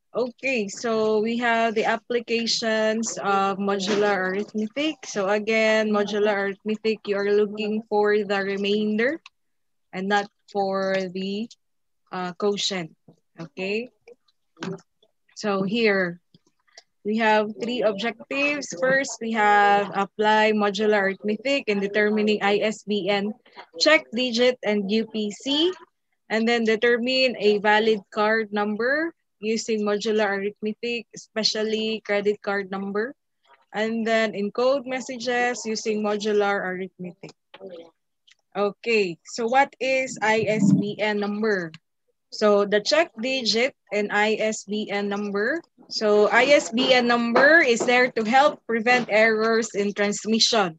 Okay, so we have the applications of modular arithmetic. So again, modular arithmetic, you are looking for the remainder and not for the quotient. Okay, so here we have three objectives. First, we have apply modular arithmetic in determining ISBN, check digit, and UPC. And then determine a valid card number using modular arithmetic, especially credit card number. And then encode messages using modular arithmetic. Okay, so what is ISBN number? So the check digit and ISBN number. So ISBN number is there to help prevent errors in transmission.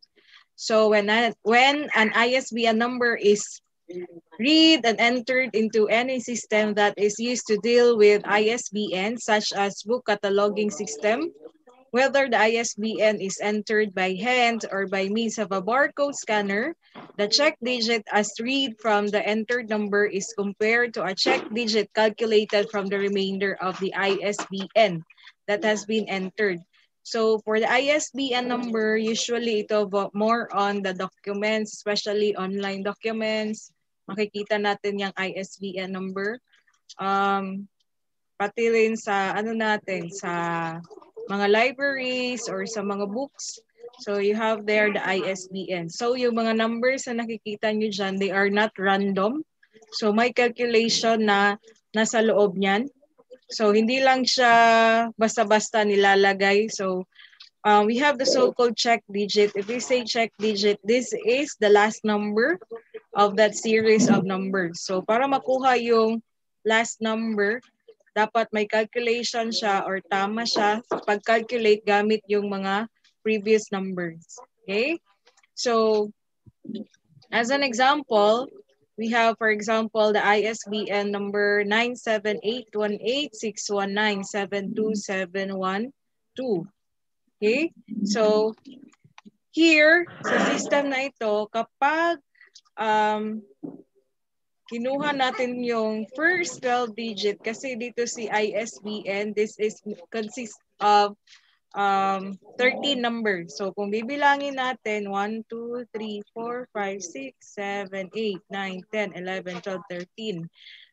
So when an ISBN number is read and entered into any system that is used to deal with ISBN, such as book cataloging system, whether the ISBN is entered by hand or by means of a barcode scanner, the check digit as read from the entered number is compared to a check digit calculated from the remainder of the ISBN that has been entered. So for the ISBN number, usually ito more on the documents, especially online documents. Makikita natin yung ISBN number. Pati rin sa ano natin, sa mga libraries or sa mga books. So you have there the ISBN. So yung mga numbers na nakikita nyo dyan, they are not random. So may calculation na nasa loob niyan. So hindi lang siya basta-basta nilalagay. So we have the so-called check digit. If we say check digit, this is the last number of that series of numbers. So para makuha yung last number, dapat may calculation siya or tama siya pag-calculate gamit yung mga previous numbers. Okay? So as an example, we have, for example, the ISBN number 9781861972712. Okay? So, here, sa system na ito, kapag kinuha natin yung first 12 digit, kasi dito si ISBN, this is consists of 13 numbers. So, kung bibilangin natin, 1, 2, 3, 4, 5, 6, 7, 8, 9, 10, 11, 12, 13.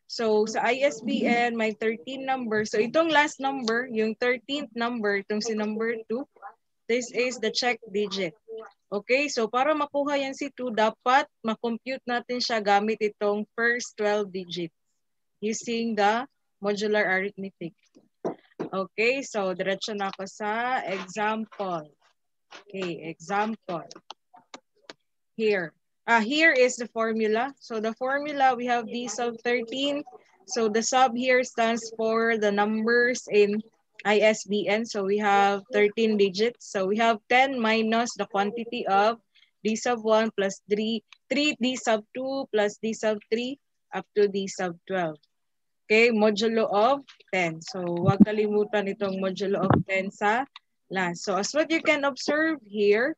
So, sa ISBN, may 13 numbers. So, itong last number, yung 13th number, itong si number 2, this is the check digit. Okay, so para makuha yan si 2, dapat makompute natin siya gamit itong first 12 digits using the modular arithmetic. Okay, so diretso na ako sa example. Okay, example. Here. Here is the formula. So the formula, we have d sub 13. So the sub here stands for the numbers in ISBN. So we have 13 digits. So we have 10 minus the quantity of d sub 1 plus 3d sub 2 plus d sub 3 up to d sub 12. Okay, modulo of 10. So huwag kalimutan itong modulo of 10 sa last. So as what you can observe here,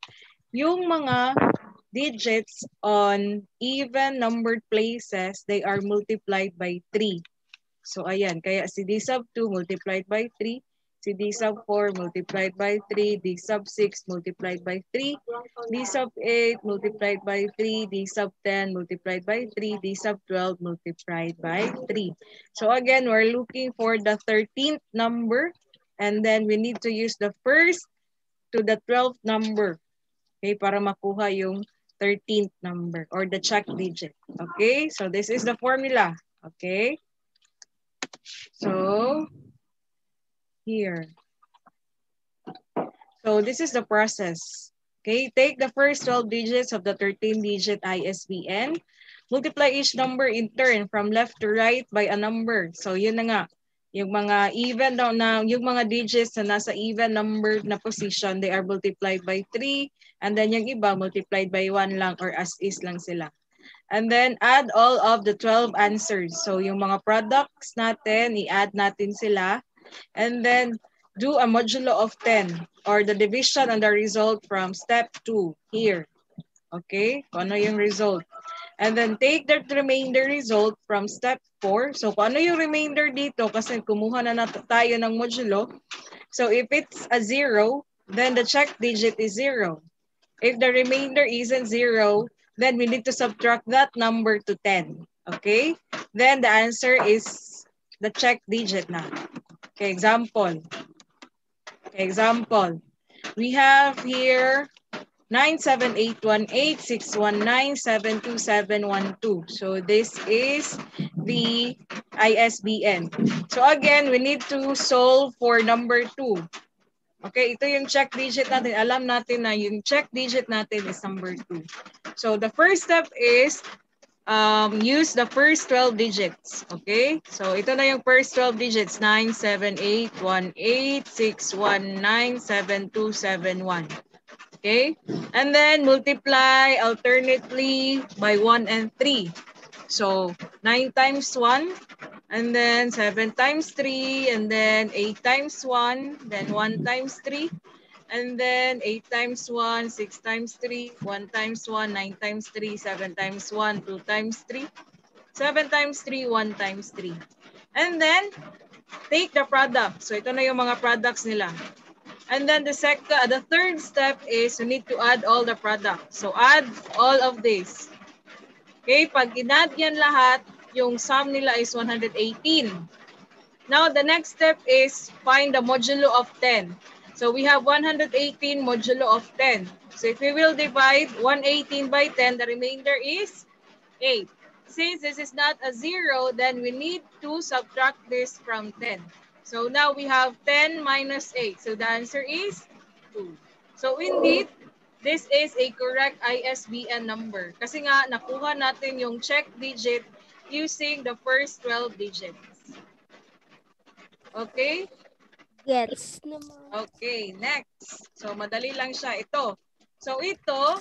yung mga digits on even numbered places, they are multiplied by 3. So ayan, kaya si d sub 2 multiplied by 3, si d sub 4 multiplied by 3, d sub 6 multiplied by 3, d sub 8 multiplied by 3, d sub 10 multiplied by 3, d sub 12 multiplied by 3. So again, we're looking for the 13th number, and then we need to use the first to the 12th number. Okay, para makuha yung 13th number or the check digit. Okay, so this is the formula. Okay, so here. So this is the process. Okay, take the first 12 digits of the 13-digit ISBN, multiply each number in turn from left to right by a number. So yun na nga, yung mga even na yung mga digits na nasa even number na position, they are multiplied by 3, and then yung iba multiplied by 1 lang or as is lang sila. And then add all of the 12 answers. So yung mga products natin, i-add natin sila. And then do a modulo of 10 or the division on the result from step 2 here. Okay? Kung ano yung result. And then take the remainder result from step 4. So kung ano yung remainder dito, kasi kumuha na tayo ng modulo. So if it's a 0, then the check digit is 0. If the remainder isn't 0, then we need to subtract that number to 10. Okay? Then the answer is the check digit na. Okay, example. Example. We have here 9781861972712. So this is the ISBN. So again, we need to solve for number 2. Okay, ito yung check digit natin. Alam natin na yung check digit natin is number 2. So the first step is use the first 12 digits. Okay, so ito na yung first 12 digits. 9781861972712. Okay? And then multiply alternately by 1 and 3. So 9 times 1, and then 7 times 3, and then 8 times 1, then 1 times 3, and then 8 times 1, 6 times 3, 1 times 1, 9 times 3, 7 times 1, 2 times 3, 7 times 3, 1 times 3. And then, take the product. So ito na yung mga products nila. And then the third step is you need to add all the products. So add all of this. Okay, pag in-add yan lahat, yung sum nila is 118. Now the next step is find the modulo of 10. So we have 118 modulo of 10. So if we will divide 118 by 10, the remainder is 8. Since this is not a 0, then we need to subtract this from 10. So now we have 10 minus 8. So the answer is 2. So indeed, this is a correct ISBN number. Kasi nga, nakuha natin yung check digit using the first 12 digits. Okay? Gets naman. Okay, next. So madali lang siya. Ito. So ito,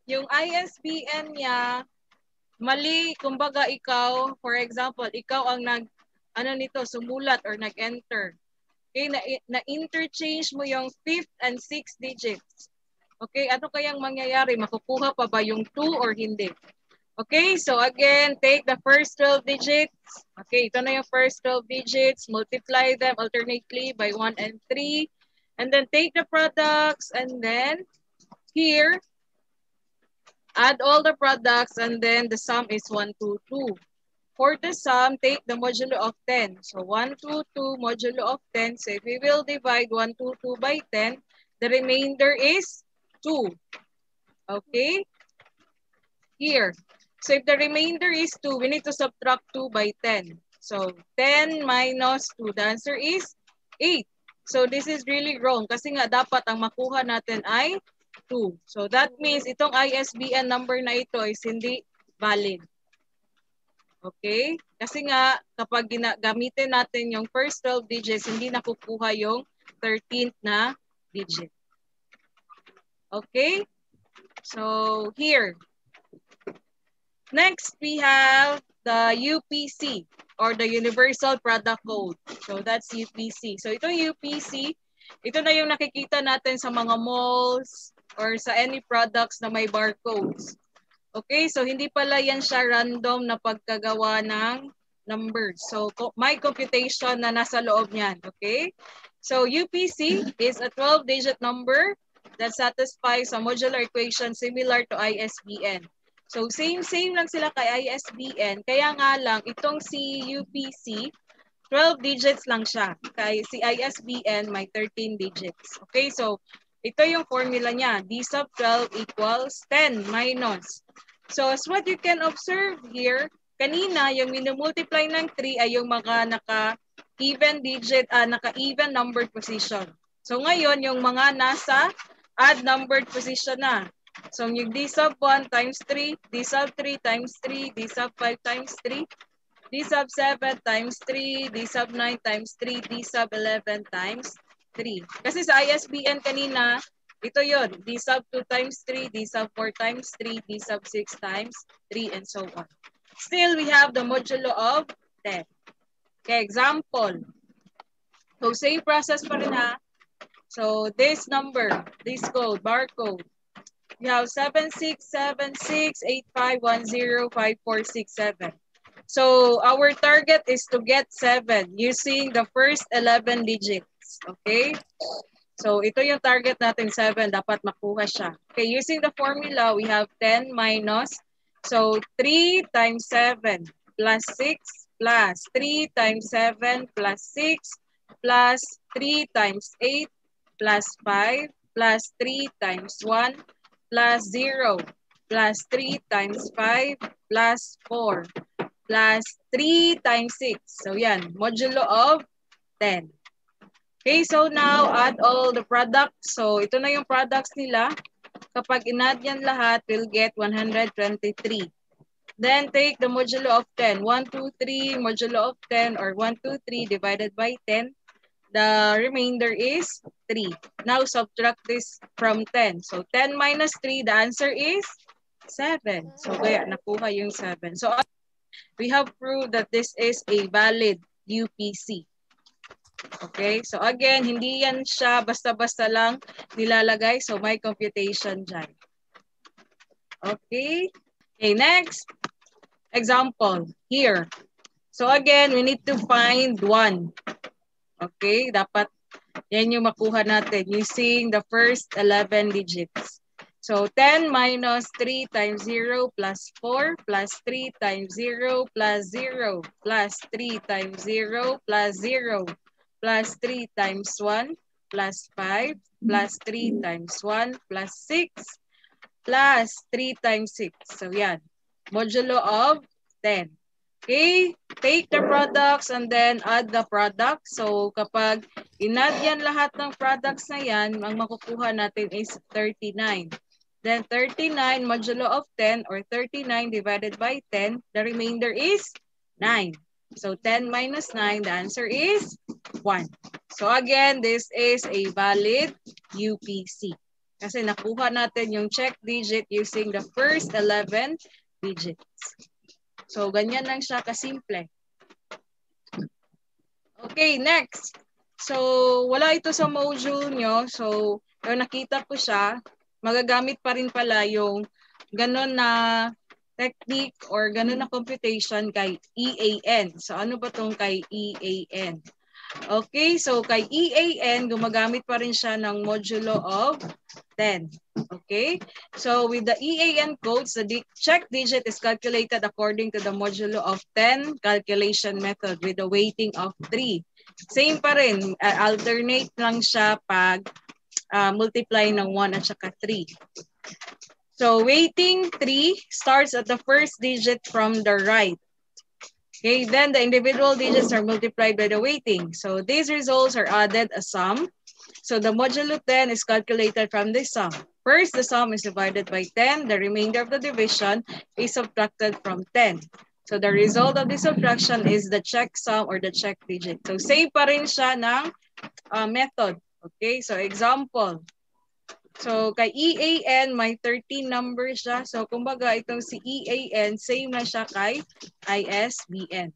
yung ISBN niya, mali, kumbaga ikaw, for example, ikaw ang sumulat or nag-enter. Okay, na-interchange mo yung 5th and 6th digits. Okay, ano kayang mangyayari? Makukuha pa ba yung 2 or hindi? Okay, so again, take the first 12 digits. Okay, ito na yung first 12 digits. Multiply them alternately by 1 and 3. And then take the products, and then here, add all the products, and then the sum is 122. For the sum, take the modulo of 10. So 122 modulo of 10. So if we will divide 122 by 10, the remainder is 2. Okay? Here. So if the remainder is 2, we need to subtract 2 by 10. So 10 minus 2, the answer is 8. So this is really wrong kasi nga dapat ang makuha natin ay 2. So that means itong ISBN number na ito is hindi valid. Okay? Kasi nga, kapag gamitin natin yung first 12 digits, hindi nakukuha yung 13th na digit. Okay? So, here. Next, we have the UPC or the Universal Product Code. So, that's UPC. So, itong UPC, ito na yung nakikita natin sa mga malls or sa any products na may barcodes. Okay, so hindi pala yan siya random na pagkagawa ng numbers. So may computation na nasa loob niyan. Okay, so UPC is a 12-digit number that satisfies a modular equation similar to ISBN. So same lang sila kay ISBN. Kaya nga lang, itong si UPC, 12 digits lang siya. Kay si ISBN may 13 digits. Okay, so ito yung formula niya. D sub 12 equals 10 minus. So as what you can observe here, kanina yung minumultiply ng 3 ay yung mga naka-even digit, naka-even numbered position. So ngayon, yung mga nasa odd numbered position na. So yung D sub 1 times 3, D sub 3 times 3, D sub 5 times 3, D sub 7 times 3, D sub 9 times 3, D sub 11 times 3. Kasi sa ISBN kanina, ito yun, D sub 2 times 3, D sub 4 times 3, D sub 6 times 3, and so on. Still, we have the modulo of 10. Okay, example. So, same process pa rin ha. So, this number, this code, barcode, We have 767685105467. So our target is to get 7 using the first 11 digits. Okay? So ito yung target natin, 7. Dapat makuha siya. Okay, using the formula, we have 10 minus. So 3 times 7 plus 6 plus 3 times 7 plus 6 plus 3 times 8 plus 5 plus 3 times 1 plus 0 plus 3 times 5 plus 4 plus 3 times 6. So yan, modulo of 10. Okay, so now add all the products. So ito na yung products nila. Kapag in-add yan lahat, we'll get 123. Then take the modulo of 10. 1, 2, 3 modulo of 10 or 1, 2, 3 divided by 10. The remainder is 3. Now subtract this from 10. So 10 minus 3, the answer is 7. So kaya nakuha yung 7. So we have proved that this is a valid UPC. Okay, so again, hindi yan siya basta-basta lang nilalagay. So may computation dyan. Okay, okay, next example here. So again, we need to find 1. Okay, dapat yan yung makuha natin using the first 11 digits. So 10 minus 3 times 0 plus 4 plus 3 times 0 plus 0 plus 3 times 0 plus 0 plus 3 times 1 plus 5 plus 3 times 1 plus 6 plus 3 times 6. So yan, modulo of 10. Okay, take the products and then add the product. So kapag in-add yan lahat ng products na yan, ang makukuha natin is 39. Then 39 modulo of 10 or 39 divided by 10, the remainder is 9. So 10 minus 9, the answer is 1. So again, this is a valid UPC. Kasi nakuha natin yung check digit using the first 11 digits. So ganyan lang siya kasimple. Okay, next. So wala ito sa module nyo. So pero nakita ko siya, magagamit pa rin pala yung ganon na technique or ganun na computation kay EAN. So ano ba tong kay EAN? Okay, so kay EAN, gumagamit pa rin siya ng modulo of 10. Okay, so with the EAN codes, the check digit is calculated according to the modulo of 10 calculation method with a weighting of 3. Same pa rin, alternate lang siya pag multiply ng 1 at saka 3. So weighting 3 starts at the first digit from the right. Okay, then the individual digits are multiplied by the weighting. So these results are added as sum. So the modulo 10 is calculated from this sum. First, the sum is divided by 10. The remainder of the division is subtracted from 10. So the result of this subtraction is the check sum or the check digit. So same pa rin siya ng method. Okay, so example. So, kay EAN, may 13 numbers siya. So, kumbaga, itong si EAN, same na siya kay ISBN.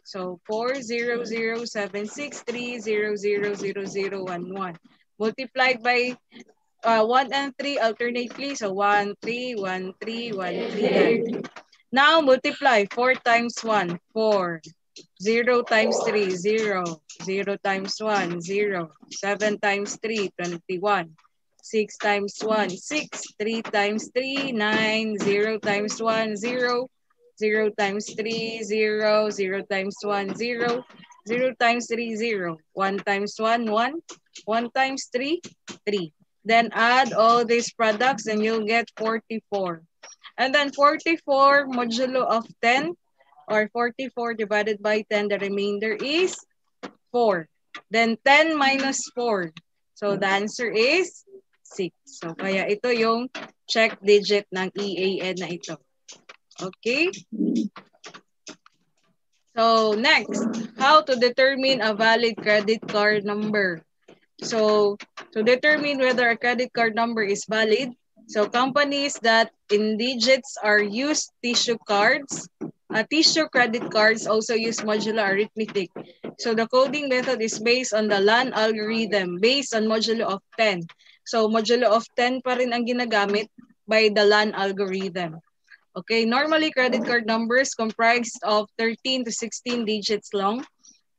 So, 4007630000011. Multiplied by 1 and 3 alternately. So, 1, 3, 1, 3, 1, 3. Now, multiply 4 times 1, 4. 0 times 3, 0. 0 times 1, 0. 7 times 3, 21. 6 times 1, 6. 3 times 3, 9. 0 times 1, 0. 0 times 3, 0. 0 times 1, 0. 0 times 3, 0. 1 times 1, 1. 1 times 3, 3. Then add all these products and you'll get 44. And then 44 modulo of 10 or 44 divided by 10, the remainder is 4. Then 10 minus 4. So the answer is 6. So, kaya ito yung check digit ng EAN na ito. Okay? So, next, how to determine a valid credit card number. So, to determine whether a credit card number is valid, so companies that in digits are used tissue cards. Tissue credit cards also use modular arithmetic. So, the coding method is based on the LAN algorithm based on modulo of 10. So, modulo of 10 pa rin ang ginagamit, by the LAN algorithm. Okay, normally credit card numbers comprised of 13 to 16 digits long.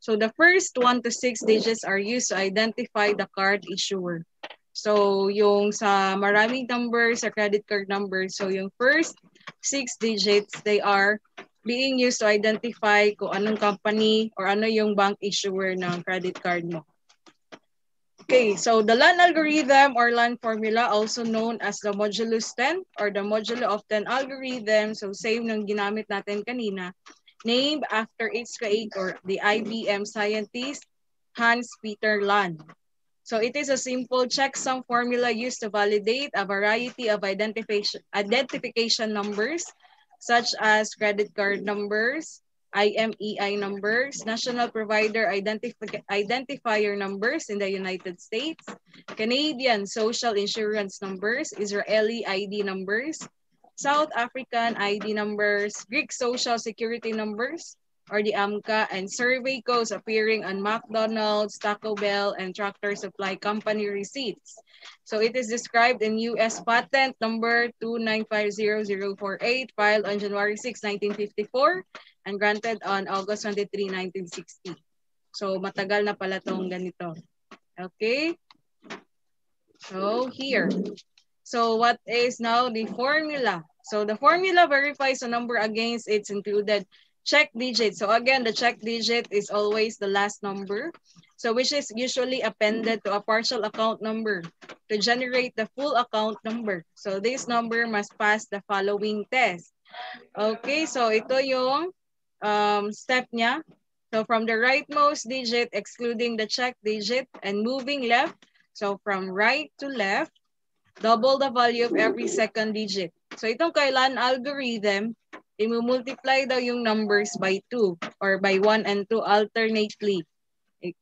So the first 1 to 6 digits are used to identify the card issuer. So yung sa maraming numbers, sa credit card numbers, so yung first 6 digits, they are being used to identify kung anong company or ano yung bank issuer ng credit card mo. Okay, so the LAN algorithm or LAN formula, also known as the modulus 10 or the modulo of 10 algorithm, so same ng ginamit natin kanina, named after its creator, the IBM scientist Hans-Peter LAN. So it is a simple checksum formula used to validate a variety of identification numbers, such as credit card numbers, IMEI numbers, National Provider Identifier numbers in the United States, Canadian Social Insurance numbers, Israeli ID numbers, South African ID numbers, Greek Social Security numbers, or the AMCA, and survey codes appearing on McDonald's, Taco Bell, and Tractor Supply Company receipts. So it is described in U.S. Patent number 2950048, filed on January 6, 1954, and granted on August 23, 1960. So matagal na pala tong ganito. Okay? So here. So what is now the formula? So the formula verifies a number against its included check digit. So again, the check digit is always the last number, so which is usually appended to a partial account number to generate the full account number. So this number must pass the following test. Okay, so ito yung step niya. So from the rightmost digit, excluding the check digit, and moving left, so from right to left, double the value of every second digit. So itong kailan algorithm, i-multiply daw yung numbers by 2 or by 1 and 2 alternately.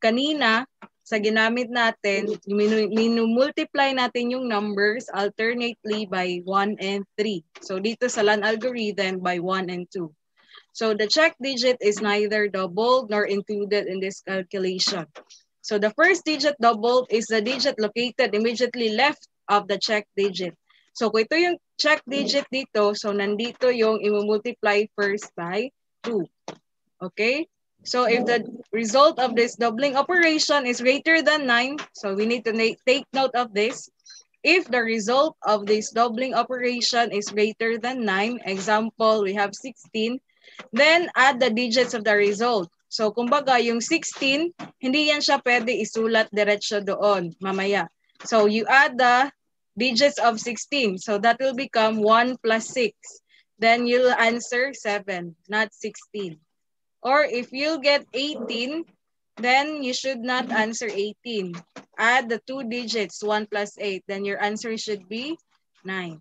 Kanina, sa ginamit natin, minumultiply natin yung numbers alternately by 1 and 3. So dito sa LAN algorithm by 1 and 2. So the check digit is neither doubled nor included in this calculation. So the first digit doubled is the digit located immediately left of the check digit. So kung ito yung check digit dito, so nandito yung i-multiply first by 2. Okay? So if the result of this doubling operation is greater than 9, so we need to take note of this. If the result of this doubling operation is greater than 9, example, we have 16, then add the digits of the result. So kumbaga, yung 16, hindi yan siya pwede isulat diretso doon mamaya. So you add the digits of 16. So that will become 1 plus 6. Then you'll answer 7, not 16. Or if you get 18, then you should not answer 18. Add the 2 digits, 1 plus 8. Then your answer should be 9.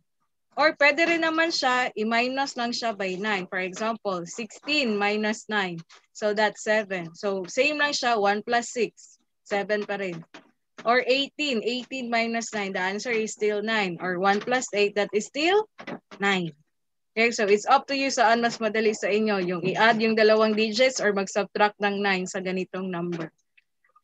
Or pwede rin naman siya, i-minus lang siya by 9. For example, 16 minus 9. So that's 7. So same lang siya, 1 plus 6. 7 pa rin. Or 18. 18 minus 9. The answer is still 9. Or 1 plus 8, that is still 9. Okay, so it's up to you saan mas madali sa inyo. Yung i-add yung dalawang digits or mag-subtract ng 9 sa ganitong number.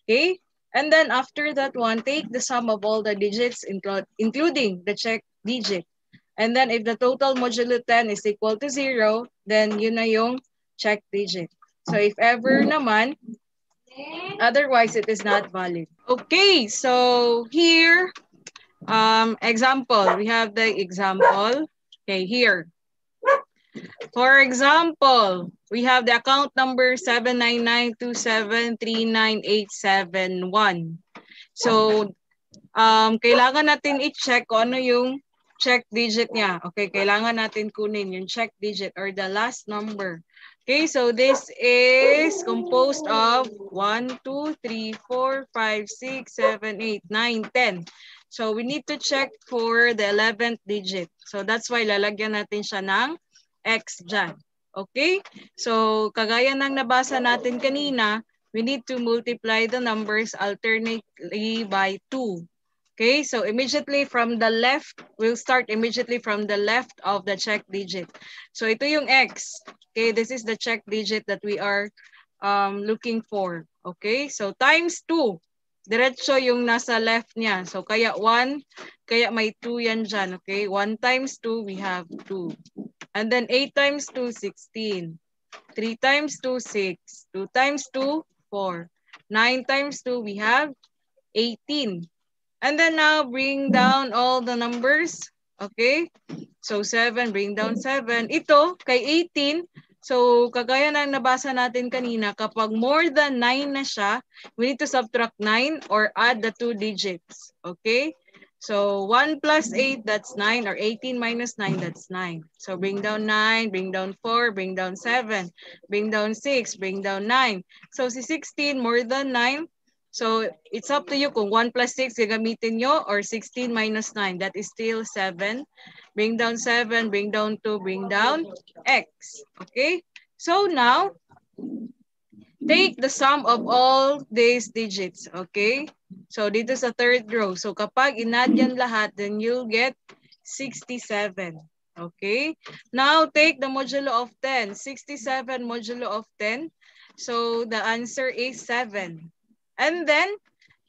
Okay? And then after that one, take the sum of all the digits, including the check digit. And then if the total modulo 10 is equal to 0, then yun na yung check digit. So if ever naman, otherwise it is not valid. Okay, so here, example. We have the example. Okay, here. For example, we have the account number 79927398871. So, kailangan natin i-check kung ano yung check digit niya. Okay, kailangan natin kunin yung check digit or the last number. Okay, so this is composed of 1, 2, 3, 4, 5, 6, 7, 8, 9, 10. So we need to check for the 11th digit. So that's why lalagyan natin siya ng X dyan. Okay, so kagaya ng nabasa natin kanina, we need to multiply the numbers alternately by 2. Okay, so immediately from the left, we'll start immediately from the left of the check digit. So ito yung X. Okay, this is the check digit that we are looking for. Okay, so times 2. Diretso yung nasa left niya. So, kaya 1, kaya may 2 yan dyan. Okay? 1 times 2, we have 2. And then 8 times 2, 16. 3 times 2, 6. 2 times 2, 4. 9 times 2, we have 18. And then now, bring down all the numbers. Okay? So, 7, bring down 7. Ito, kay 18, so kagaya ng nabasa natin kanina, kapag more than 9 na siya, we need to subtract 9 or add the 2 digits. Okay? So, 1 plus 8, that's 9, or 18 minus 9, that's 9. So, bring down 9, bring down 4, bring down 7, bring down 6, bring down 9. So, si 16, more than 9. So, it's up to you kung 1 plus 6 gagamitin nyo or 16 minus 9. That is still 7. Bring down 7, bring down 2, bring down x. Okay? So, now, take the sum of all these digits. Okay? So, dito sa third row. So, kapag in-add yan lahat, then you'll get 67. Okay? Now, take the modulo of 10. 67 modulo of 10. So, the answer is 7. And then,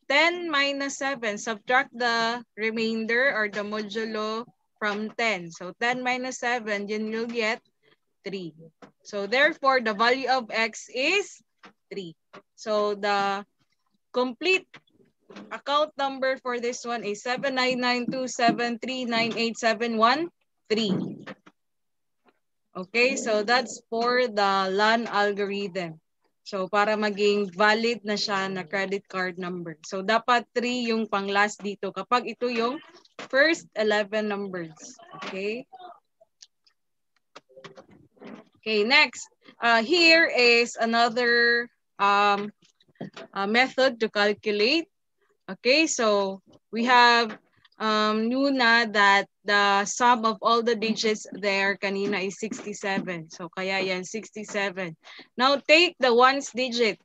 10 minus 7, subtract the remainder or the modulo from 10. So 10 minus 7, then you'll get 3. So therefore, the value of x is 3. So the complete account number for this one is 79927398713. Okay, so that's for the LAN algorithm. So, para maging valid na siya na credit card number. So, dapat 3 yung pang last dito kapag ito yung first 11 numbers. Okay? Okay, next. Here is another method to calculate. Okay, so we have knew na that the sum of all the digits there kanina is 67. So kaya yan 67. Now take the ones digit.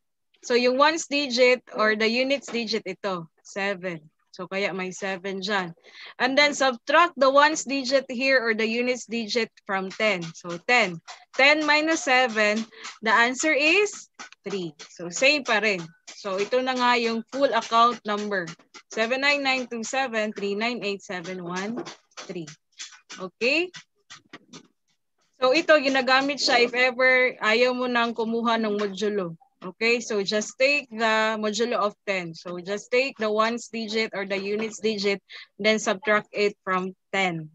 So yung ones digit or the units digit ito, 7. So kaya may 7 dyan. And then subtract the ones digit here or the units digit from 10. So 10. 10 minus 7, the answer is 3. So same pa rin. So ito na nga yung full account number. 79927398713. Okay? So ito, ginagamit siya if ever ayaw mo nang kumuha ng modulo. Okay, so just take the modulo of 10. So just take the ones digit or the units digit, then subtract it from 10.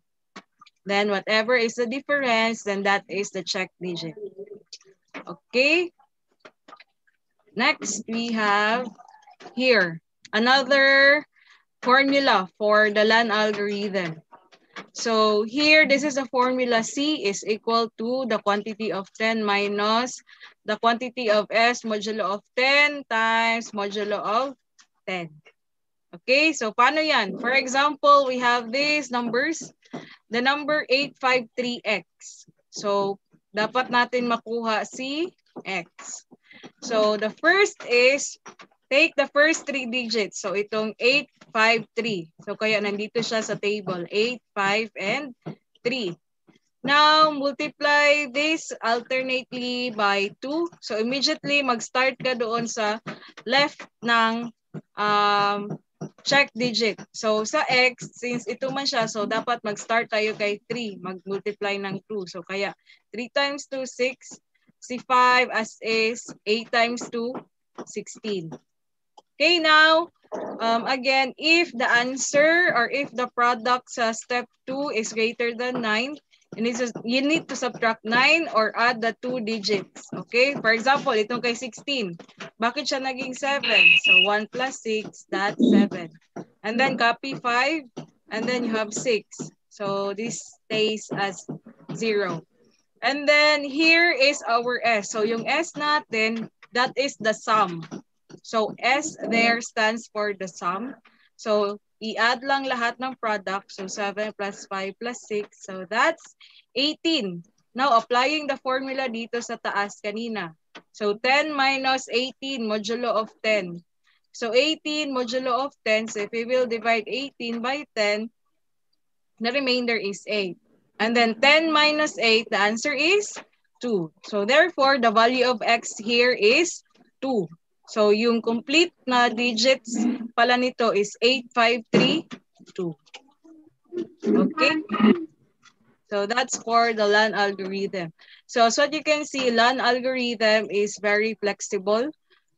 Then whatever is the difference, then that is the check digit. Okay? Next, we have here another formula for the LAN algorithm. So here, this is a formula. C is equal to the quantity of 10 minus the quantity of S modulo of 10 times modulo of 10. Okay, so paano yan? For example, we have these numbers. The number 853x. So, dapat natin makuha si x. So, the first is take the first 3 digits. So, itong 853. So, kaya nandito siya sa table. 8, 5, and 3. Now, multiply this alternately by 2. So, immediately, mag-start ka doon sa left ng check digit. So, sa x, since ito man siya, so dapat mag-start tayo kay 3. Mag-multiply ng 2. So, kaya 3 times 2, 6. Si 5 as is 8 times 2, 16. Okay, now, again, if the answer or if the product sa step 2 is greater than 9, you need to subtract 9 or add the 2 digits. Okay? For example, itong kay 16. Bakit siya naging 7? So, 1 plus 6, that's 7. And then copy 5, and then you have 6. So, this stays as 0. And then here is our S. So, yung S natin, that is the sum. So, S there stands for the sum. So, i-add lang lahat ng product. So, 7 plus 5 plus 6. So, that's 18. Now, applying the formula dito sa taas kanina. So, 10 minus 18 modulo of 10. So, 18 modulo of 10. So, if we will divide 18 by 10, the remainder is 8. And then 10 minus 8, the answer is 2. So, therefore, the value of x here is 2. So yung complete na digits pala nito is 8532. Okay? So that's for the LAN algorithm. So as what you can see, LAN algorithm is very flexible.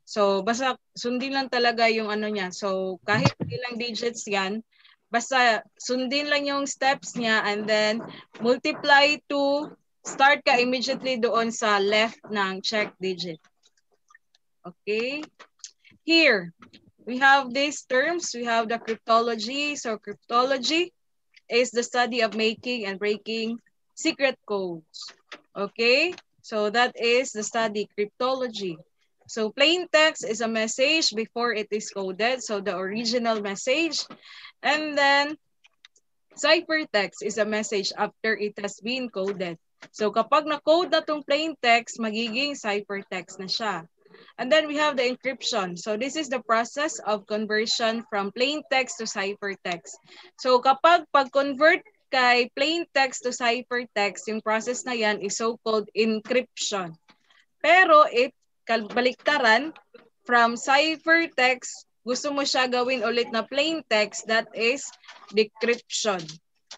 So basta sundin lang talaga yung ano niya. So kahit ilang digits yan, basta sundin lang yung steps niya and then multiply to start ka immediately doon sa left ng check digit. Okay? Here, we have these terms. We have the cryptology. So cryptology is the study of making and breaking secret codes. Okay? So that is the study, cryptology. So plain text is a message before it is coded. So the original message. And then ciphertext is a message after it has been coded. So kapag na-code na tong plain text, magiging ciphertext na siya. And then we have the encryption. So this is the process of conversion from plain text to ciphertext. So kapag pag-convert kay plain text to ciphertext, yung process na yan is so-called encryption. Pero if baliktaran, from ciphertext, gusto mo siya gawin ulit na plain text, that is decryption.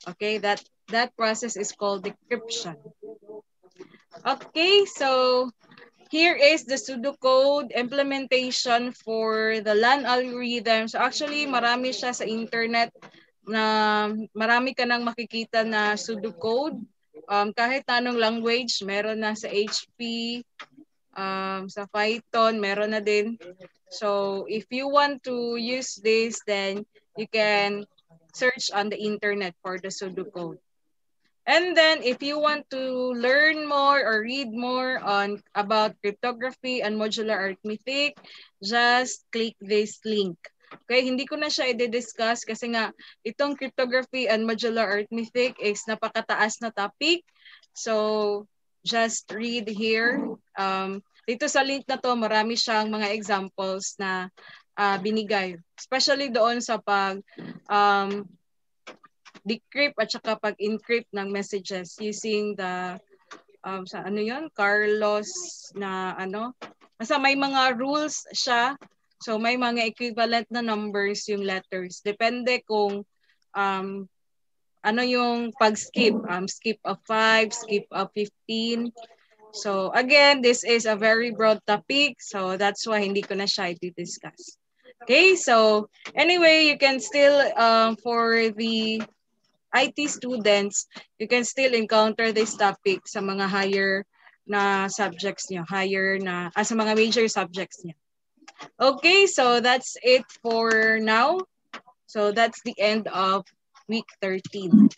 Okay, that process is called decryption. Okay, so here is the pseudocode implementation for the LAN algorithm. So actually, marami siya sa internet na marami ka nang makikita na pseudocode. Kahit anong language, meron na sa HP, sa Python, meron na din. So if you want to use this, then you can search on the internet for the pseudocode. And then if you want to learn more or read more on about cryptography and modular arithmetic, just click this link. Okay, hindi ko na siya i-discuss kasi nga itong cryptography and modular arithmetic is napakataas na topic. So just read here. Dito sa link na to, marami siyang mga examples na binigay. Especially doon sa pag decrypt at saka pag-encrypt ng messages using the sa ano yon, Carlos na ano, basta may mga rules siya. So may mga equivalent na numbers yung letters. Depende kung ano yung pag-skip, skip of 5, skip of 15. So again, this is a very broad topic, so that's why hindi ko na siya i-discuss. Okay, so anyway, you can still for the IT students, you can still encounter this topic sa mga higher na subjects niyo, higher na, sa mga major subjects niyo. Okay, so that's it for now. So that's the end of week 13.